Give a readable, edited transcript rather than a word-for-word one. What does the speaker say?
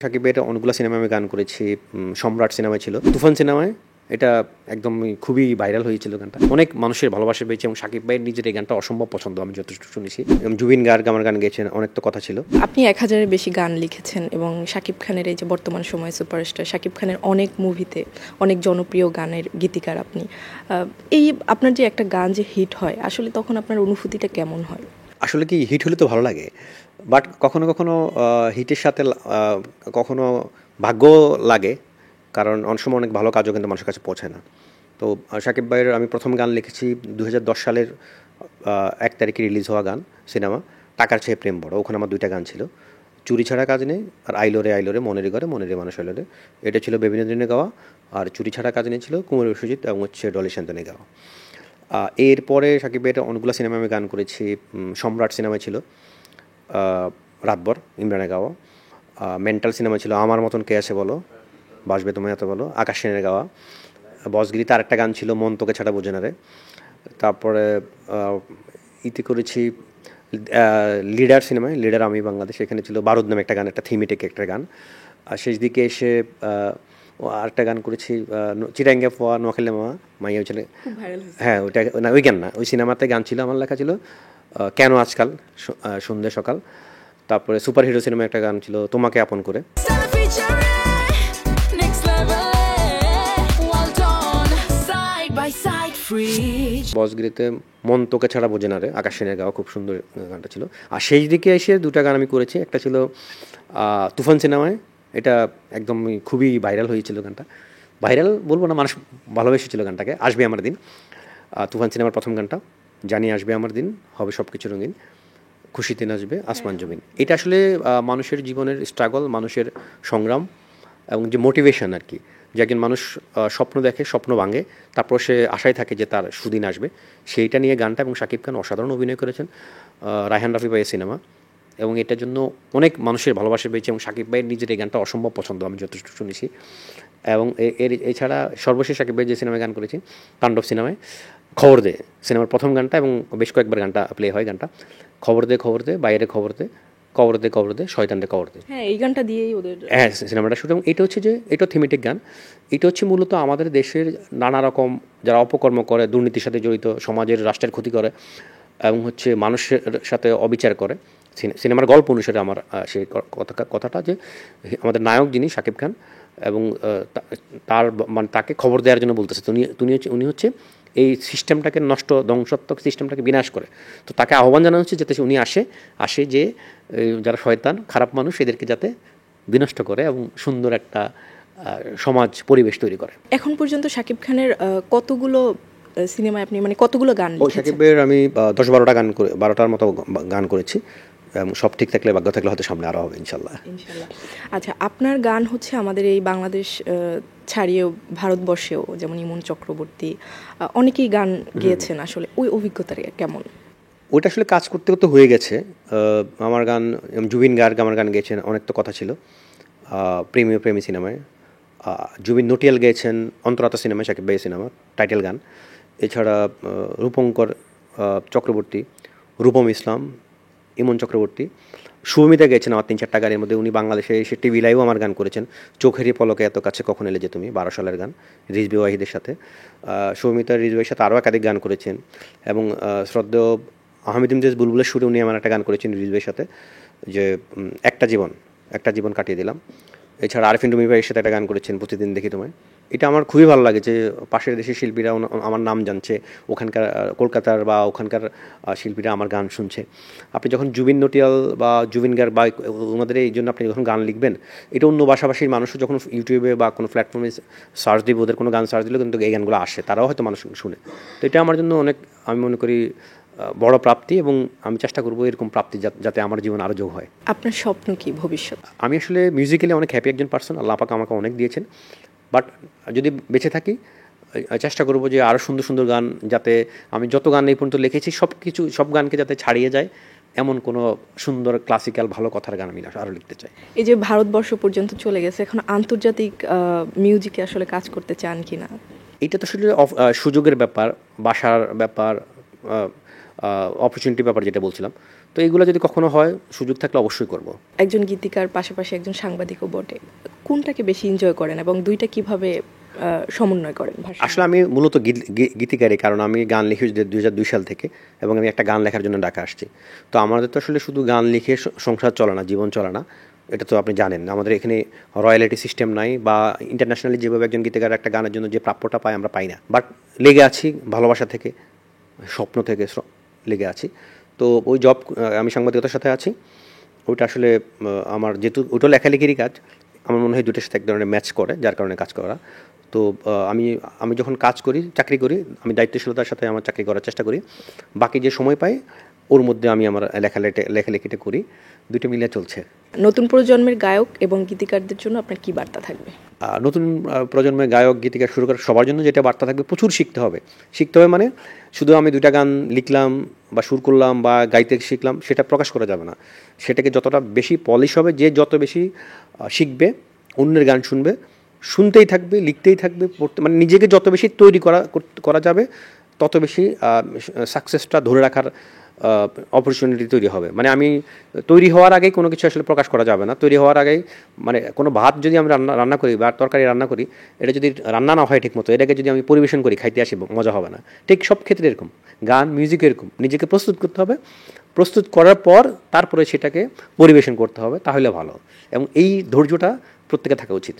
সাকিব ভাইয়ের অনেকগুলো সিনেমায় আমি গান করেছি। সম্রাট সিনেমায় ছিল, তুফান সিনেমায় এটা একদম খুবই ভাইরাল হয়েছিল গানটা, অনেক মানুষের ভালোবাসা পেয়েছে এবং সাকিব ভাইয়ের নিজের এই গানটা অসম্ভব পছন্দ আমি যথেষ্ট শুনেছি। জুবিন গার্গ আমার গান গেয়েছেন, অনেক তো কথা ছিল। আপনি 1000-এর বেশি গান লিখেছেন এবং শাকিব খানের এই যে বর্তমান সময়ে সুপারস্টার শাকিব খানের অনেক মুভিতে অনেক জনপ্রিয় গানের গীতিকার আপনি। এই আপনার যে একটা গান যে হিট হয় আসলে তখন আপনার অনুভূতিটা কেমন হয়? আসলে কি হিট হলে তো ভালো লাগে, বাট কখনো কখনো হিটের সাথে কখনো ভাগ্য লাগে, কারণ অনেক সময় অনেক ভালো কাজও কিন্তু মানুষের কাছে পৌঁছায় না। তো সাকিব ভাইয়ের আমি প্রথম গান লিখেছি 2010 সালের 1 তারিখে রিলিজ হওয়া গান, সিনেমা টাকার চেয়ে প্রেম বড়। ওখানে আমার 2টা গান ছিল, চুরি ছাড়া কাজ নেই আর আইলোরে আইলোরে মনের ঘরে মনের মানুষ আইলোরে। এটা ছিল বেবিনোদিনে গাওয়া, আর চুরি ছাড়া কাজ নেই ছিল কুমার বিশ্বজিৎ এবং হচ্ছে ডলি শান্তনে গাওয়া। এরপরে সাকিব ভাইয়ের অনেকগুলো সিনেমায় আমি গান করেছি। সম্রাট সিনেমায় ছিল রাতভর ইমরানে গাওয়া। মেন্টাল সিনেমা ছিল আমার মতন কে আছে বলো, বাসবে তোমায় এত বলো আকাশ সেনের গাওয়া। বসগিরিতে আরেকটা গান ছিল মন তোকে ছাড়া বোঝে না রে। তারপরে ইতি করেছি লিডার সিনেমায়, লিডার আমি বাংলাদেশ, এখানে ছিল বারুদ নামে একটা গান, একটা থিমেটিক একটা গান। আর শেষ দিকে এসে আরেকটা গান করেছি চিরাঙ্গা ফোয়া নোয়াখালী মামা মাইয়া ছেলে। হ্যাঁ ওইটা না, ওই গান না, ওই সিনেমাতে গান ছিল আমার লেখা ছিল কেন আজকাল সন্ধ্যে সকাল। তারপরে সুপার হিরো সিনেমায় একটা গান ছিল তোমাকে আপন করে। বসগিরিতে মন তোকে ছাড়া বোঝে না রে আকাশ সেনের গাওয়া, খুব সুন্দর গানটা ছিল। আর শেষ দিকে এসে 2টা গান আমি করেছি, একটা ছিল তুফান সিনেমায়, এটা একদম খুবই ভাইরাল হয়েছিল গানটা। ভাইরাল বলবো না, মানুষ ভালোবেসেছিল গানটাকে। আসবে আমার দিন, তুফান সিনেমার প্রথম গানটা, জানি আসবে আমার দিন, হবে সব কিছু রঙিন, খুশিতে নাচবে আসমান জমিন। এটা আসলে মানুষের জীবনের স্ট্রাগল, মানুষের সংগ্রাম এবং যে মোটিভেশন আর কি, যে একজন মানুষ স্বপ্ন দেখে, স্বপ্ন ভাঙে, তারপর সে আশায় থাকে যে তার সুদিন আসবে, সেইটা নিয়ে গানটা। এবং শাকিব খান অসাধারণ অভিনয় করেছেন, রায়হান রাফি ভাইয়ের সিনেমা, এবং এটার জন্য অনেক মানুষের ভালোবাসা পেয়েছে এবং সাকিব ভাইয়ের নিজের এই গানটা অসম্ভব পছন্দ আমি যথেষ্ট শুনেছি। এবং এছাড়া সর্বশেষ সাকিব ভাই যে সিনেমায় গান করেছি তাণ্ডব সিনেমায়, খবর দে সিনেমার প্রথম গানটা, এবং বেশ কয়েকবার গানটা প্লে হয় গানটা, খবর দে বাইরে খবর দে, কবর দে শয়তানরে কবর দে। হ্যাঁ, এই গানটা দিয়েই ওদের হ্যাঁ সিনেমাটা শুরু। এবং এটা হচ্ছে যে এটা থিমেটিক গান, এটা হচ্ছে মূলত আমাদের দেশের নানা রকম যারা অপকর্ম করে, দুর্নীতির সাথে জড়িত, সমাজের রাষ্ট্রের ক্ষতি করে এবং হচ্ছে মানুষের সাথে অবিচার করে। সিনেমার গল্প অনুসারে আমার সেই কথাটা যে আমাদের নায়ক যিনি শাকিব খান, এবং তার মানে তাকে খবর দেওয়ার জন্য বলতেছে, উনি হচ্ছে এই সিস্টেমটাকে নষ্ট, ধ্বংসাত্মক সিস্টেমটাকে বিনাশ করে। তো তাকে আহ্বান জানানো হচ্ছে যাতে উনি আসে যে যারা শয়তান খারাপ মানুষ এদেরকে যাতে বিনষ্ট করে এবং সুন্দর একটা সমাজ পরিবেশ তৈরি করে। এখন পর্যন্ত শাকিব খানের কতগুলো সিনেমায় আপনি মানে কতগুলো গান লিখেছেন? শাকিবের আমি 10-12টা গান করে 12টার মতো গান করেছি, এবং সব ঠিক থাকলে, ভাগ্য থাকলে হয়তো সামনে আরও হবে ইনশাল্লাহ। আচ্ছা, আপনার গান হচ্ছে আমাদের এই বাংলাদেশ ছাড়িয়েও ভারতবর্ষেও, যেমন ইমন চক্রবর্তী অনেকেই গান গেয়েছেন, আসলে ওই অভিজ্ঞতাটা কেমন? ওইটা আসলে কাজ করতে করতে হয়ে গেছে। আমার গান জুবিন গার্গ আমার গান গেয়েছেন, অনেক তো কথা ছিল প্রেমী সিনেমায়। জুবিন নটিয়াল গেয়েছেন অন্তরাত্মা সিনেমায়, সাকিব ভাই সিনেমা টাইটেল গান। এছাড়া রূপঙ্কর চক্রবর্তী, রূপম ইসলাম, ইমন চক্রবর্তী, শুভমিতা গেয়েছেন আমার 3-4টা গানের মধ্যে। উনি বাংলাদেশে এসে টিভি লাইভও আমার গান করেছেন, চোখেরই পলকে এত কাছে কখন এলে যে তুমি, 12 সালের গান, রিজবি ওয়াহিদের সাথে। শুভমিতা রিজবির সাথে আরও একাধিক গান করেছেন, এবং শ্রদ্ধেয় আহমেদ ইমতিয়াজ বুলবুলের সুরে উনি আমার একটা গান করেছেন রিজবির সাথে, যে একটা জীবন কাটিয়ে দিলাম। এছাড়া আরিফিন রুমি ভাইয়ের সাথে একটা গান করেছেন প্রতিদিন দেখি তোমায়। এটা আমার খুবই ভালো লাগে যে পাশের দেশের শিল্পীরা আমার নাম জানছে, ওখানকার কলকাতার বা ওখানকার শিল্পীরা আমার গান শুনছে। আপনি যখন জুবিন নটিয়াল বা জুবিন গার্গ বা ওনাদের এই জন্য আপনি যখন গান লিখবেন, এটা অন্য ভাষাভাষীর মানুষও যখন ইউটিউবে বা কোনো প্ল্যাটফর্মে সার্চ দিবে, ওদের কোনো গান সার্চ দিলেও কিন্তু এই গানগুলো আসে, তারাও হয়তো মানুষ শুনে। তো এটা আমার জন্য অনেক, আমি মনে করি বড় প্রাপ্তি, এবং আমি চেষ্টা করবো এরকম প্রাপ্তি যাতে আমার জীবন আরও যোগ হয়। আপনার স্বপ্ন কি ভবিষ্যৎ? আমি আসলে মিউজিক্যালি অনেক হ্যাপি একজন পার্সন, আল্লাহ পাক আমাকে অনেক দিয়েছেন, বাট যদি বেঁচে থাকি চেষ্টা করবো যে আরও সুন্দর সুন্দর গান, যাতে আমি যত গান এই পর্যন্ত লিখেছি সব গানকে যাতে ছাড়িয়ে যায়, এমন কোনো সুন্দর ক্লাসিক্যাল ভালো কথার গান আমি আরও লিখতে চাই। এই যে ভারতবর্ষ পর্যন্ত চলে গেছে, এখন আন্তর্জাতিক মিউজিকে আসলে কাজ করতে চান কি না? এটা তো আসলে সুযোগের ব্যাপার, বাসার ব্যাপার, অপরচুনিটি ব্যাপার যেটা বলছিলাম। তো এইগুলো যদি কখনো হয়, সুযোগ থাকলে অবশ্যই করব। একজন গীতিকার পাশাপাশি একজন সাংবাদিকও বটে, কোনটাকে বেশি এনজয় করেন এবং দুইটা কিভাবে সমন্বয় করেন ভাষা? আসলে আমি মূলত গীতিকারই, কারণ আমি গান লিখি 2002 সাল থেকে, এবং আমি একটা গান লেখার জন্য ঢাকা আসছি। তো আমাদের তো আসলে শুধু গান লিখে সংসার চলে না, জীবন চলে না, এটা তো আপনি জানেন। আমাদের এখানে রয়্যালিটি সিস্টেম নাই, বা ইন্টারন্যাশনালি যেভাবে একজন গীতিকার একটা গানের জন্য যে প্রাপ্যটা পায় আমরা পাই না। বাট লেগে আছি ভালোবাসা থেকে, স্বপ্ন থেকে লেগে আছি। তো ওই জব, আমি সাংবাদিকতার সাথে আছি, ওইটা আসলে আমার যেহেতু ওইটা লেখালেখিরই কাজ, আমার মনে হয় দুটোর সাথে এক ধরনের ম্যাচ করে, যার কারণে কাজ করা। তো আমি আমি যখন কাজ করি, চাকরি করি, আমি দায়িত্বশীলতার সাথে আমার চাকরি করার চেষ্টা করি। বাকি যে সময় পাই ওর মধ্যে আমি আমার লেখালেখিটা করি, দুটো মিলিয়ে চলছে। নতুন প্রজন্মের গায়ক এবং গীতিকারদের জন্য আপনার কি বার্তা থাকবে? নতুন প্রজন্মের গায়ক গীতিকার শুরু করার সবার জন্য যেটা বার্তা থাকবে, প্রচুর শিখতে হবে। মানে শুধু আমি 2টা গান লিখলাম বা সুর করলাম বা গাইতে শিখলাম সেটা প্রকাশ করা যাবে না। সেটাকে যতটা বেশি পলিশ হবে, যে যত বেশি শিখবে, অন্যের গান শুনবে, শুনতেই থাকবে, লিখতেই থাকবে, মানে নিজেকে যত বেশি তৈরি করা যাবে, তত বেশি সাকসেসটা ধরে রাখার অপরচুনিটি তৈরি হবে। মানে আমি তৈরি হওয়ার আগেই কোনো কিছু আসলে প্রকাশ করা যাবে না। তৈরি হওয়ার আগেই, মানে কোনো ভাত যদি আমি রান্না করি বা তরকারি রান্না করি, এটা যদি রান্না না হয় ঠিক মতো, এটাকে যদি আমি পরিবেশন করি, খাইতে আসি, মজা হবে না। ঠিক সব ক্ষেত্রে এরকম, গান মিউজিক এরকম, নিজেকে প্রস্তুত করতে হবে, প্রস্তুত করার পর তারপরে সেটাকে পরিবেশন করতে হবে, তাহলে ভালো। এবং এই ধৈর্যটা প্রত্যেকে থাকা উচিত।